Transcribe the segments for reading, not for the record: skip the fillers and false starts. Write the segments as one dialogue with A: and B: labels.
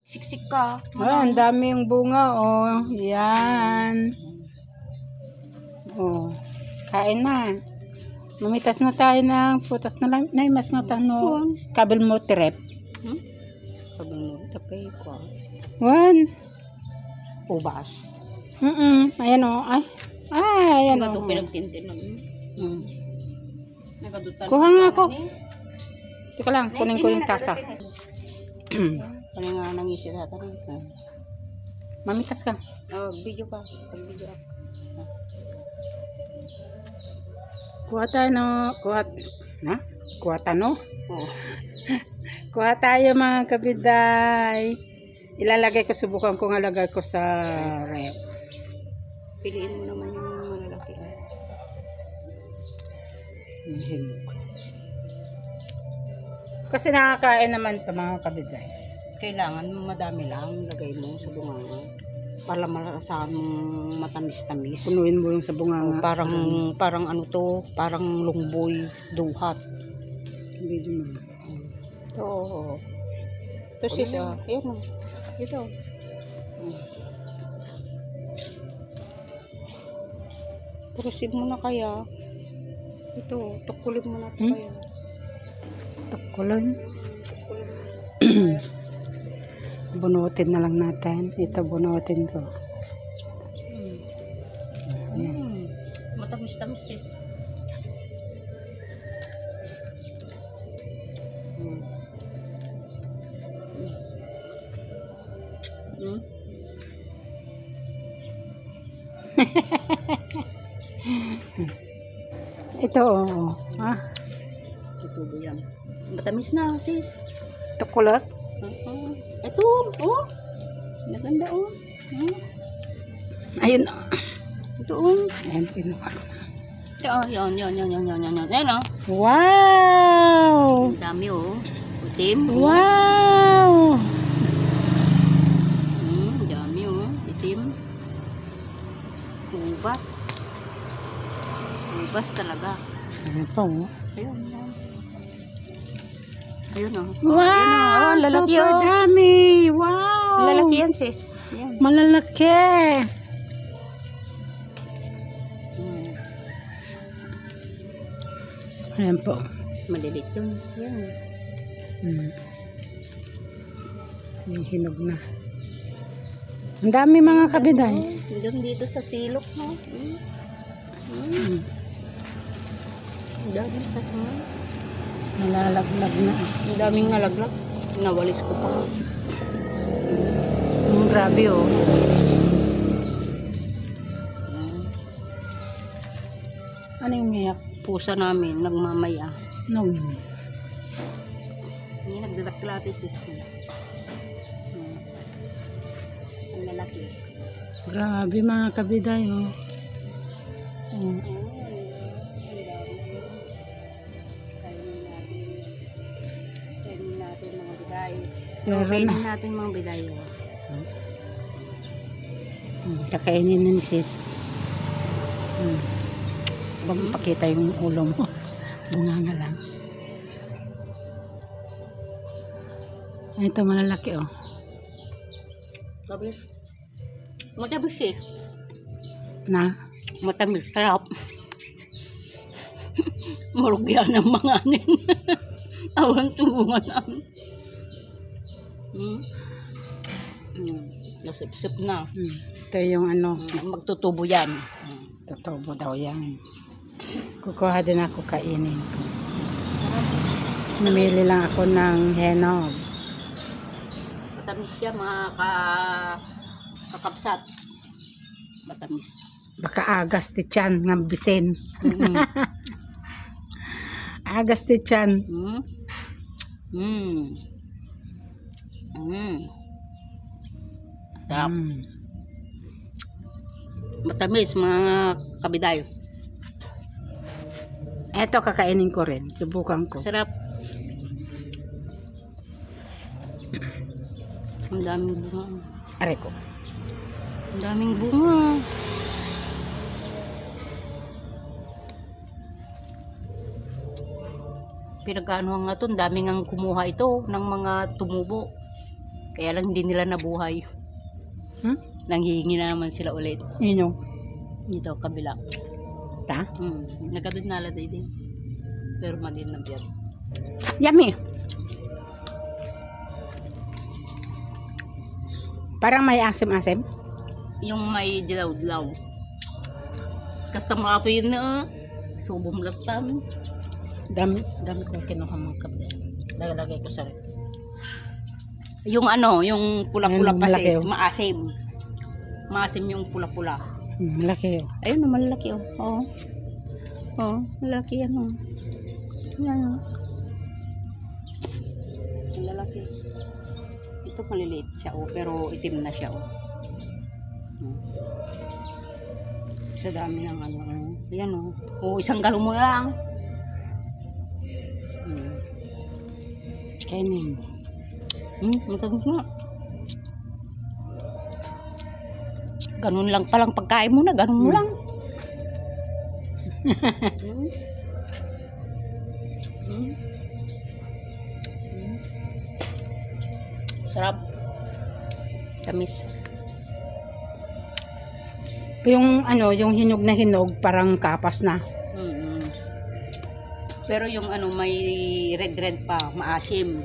A: Siksik ka.
B: Ah, ang daming bunga, oh. Yan. Oh. Kain na. Mamitas na tayo ng putas na lang. Nay, mas nga tano. Kabel mo trip.
A: Sabi mo, tapay ko.
B: One.
A: Ubas.
B: Ayan, oh. Ay. Ay, ayan,
A: Ito
B: oh.
A: pinagtintin nun.
B: Kuha nga ako. Teka lang, kunin ko yung tasa.
A: Kaya nga nangisip sa tanong.
B: Mamitas ka.
A: Video ka. Pag-video ako.
B: Kuha tayo, no. Kuha tayo,
A: Oo.
B: Kuha tayo, mga kabiday. Ilalagay ko, subukan ko nga lagay ko sa ref.
A: Piliin mo naman yung malalaki.
B: Kasi nakakain naman ito, mga kabiday.
A: Kailangan madami lang lagay mo sa bunganga. Para malasahan mong matamis-tamis.
B: Punuin mo yung sa bunganga.
A: Parang ano to, parang lungboy duhat.
B: Video mo.
A: Oo. Ito sis, ayan o. Ito. Purusin mo na kaya. Ito, tukulin mo na ito kaya.
B: Tukulin.
A: Tukulin mo.
B: Bunutin na lang natin. Ito, bunutin ko.
A: Matamis-tamis sis.
B: Ito, oh.
A: Tutubo yan. Matamis na sis.
B: Tukulot.
A: Ito, oh. Naganda, oh.
B: Ayun.
A: Ito, oh.
B: Ayan, kinuha ko na.
A: Yan. Ayan, oh.
B: Wow!
A: Ang dami, oh. Itim.
B: Wow!
A: Dami, oh. Itim. Ubas. Ubas talaga.
B: Ano pa, oh?
A: Ayun, yan. Ayun, oh.
B: Wow!
A: Ayun, oh. Lalaki,
B: Super
A: oh.
B: dami! Wow!
A: Lalaki yan, sis. Yan.
B: Malalaki! Ayan po.
A: Malilit yun. Yan.
B: Yung hinog na. Ang dami, mga kabiday.
A: Diyan dito sa silok, no? Ang dami pa.
B: Nalalaglag na.
A: Ang daming nalaglag. Nawalis ko pa.
B: Grabe, oh. Ano yung miyak?
A: Pusa namin, nagmamaya.
B: No.
A: Hindi nagdadaklati sis ko. Ang lalaki.
B: Grabe, mga kabiday, oh.
A: Kainin natin mga biday.
B: Pero
A: Kainin natin mga biday.
B: Kakainin na ni sis. Huwag pakita yung ulo mo. Bunganga lang. Ito, malalaki, oh.
A: Matamis. Matamis sis.
B: Na?
A: Matamis. Sarap. Marugyan ng mga anin. Awan tubungan namin. Nasip-sip na.
B: Ito yung ano.
A: Magtutubo yan.
B: Tutubo daw yan. Kukuha din ako, kainin ko. Namili lang ako ng henog.
A: Matamis siya mga kakapsat. Matamis.
B: Baka agas ti tiyan ng bisin. Agas ti tiyan.
A: Sarap. Matamis mga kabiday.
B: Eto, kakainin ko rin. Subukan ko.
A: Sarap. Ang daming bunga.
B: Aray ko.
A: Ang daming bunga. Pinagkano nga to, daming ang kumuha ito ng mga tumubo. Kaya lang hindi nila nabuhay.
B: Hmm?
A: Nanghihingi na naman sila ulit.
B: Ino.
A: Dito, kabila.
B: Ta?
A: Nagkadod na ala din. Pero madin na biyag.
B: Yummy. Parang may asim-asim.
A: Yung may dilaw-dilaw. Kasta makapoy na, subong latam.
B: Dami.
A: Dami kong kinuha mga kape. Lagay ko sa rep. Yung ano, yung pula-pula
B: Ayun,
A: pa
B: malaki,
A: sis,
B: oh.
A: maasim. Maasim yung pula-pula.
B: Malaki.
A: Ayun, malaki oh. Oo. Oo, malaki yan oh. Yan oh. Ang lalaki. Ito maliliit siya oh, pero itim na siya oh. Sa dami ng ano. Yan oh. Oh, isang galong mo lang.
B: Kainin.
A: Matamis nga. Ganun lang palang pagkain mo na, ganun mo lang. Sarap. Tamis.
B: Yung ano, yung hinog na hinog, parang kapas na.
A: Pero yung ano, may red pa, maasim.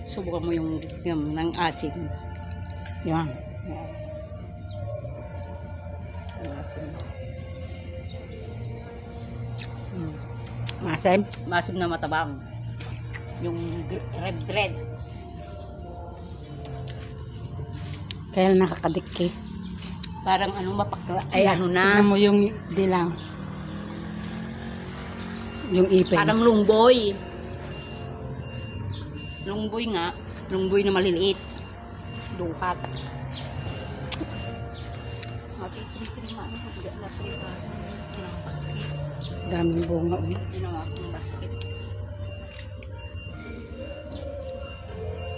A: Subukan mo yung ng asim.
B: Yan.
A: Maasim.
B: Masem.
A: Maasim na matabang. Yung red.
B: Kaya nakakadikit.
A: Parang ano mapakla. Ay ano na.
B: Tignan mo yung dilang. Yung ipin.
A: Parang lungboy. Lungboy nga. Lungboy na maliliit. Duhat.
B: Daming bunga.
A: Hindi na nga akong basket.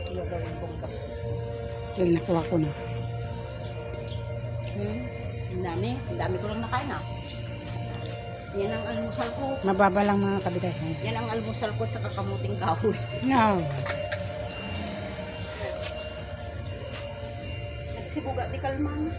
A: Gagawin kong basket.
B: Ito yung nakuha ko na.
A: Ang dami. Ang dami ko lang nakain ah. Yan ang almusal ko.
B: Mababa lang mga kabitay.
A: Yan ang almusal ko sa kamuting kahoy.
B: No.
A: Nagsibuga di kalman.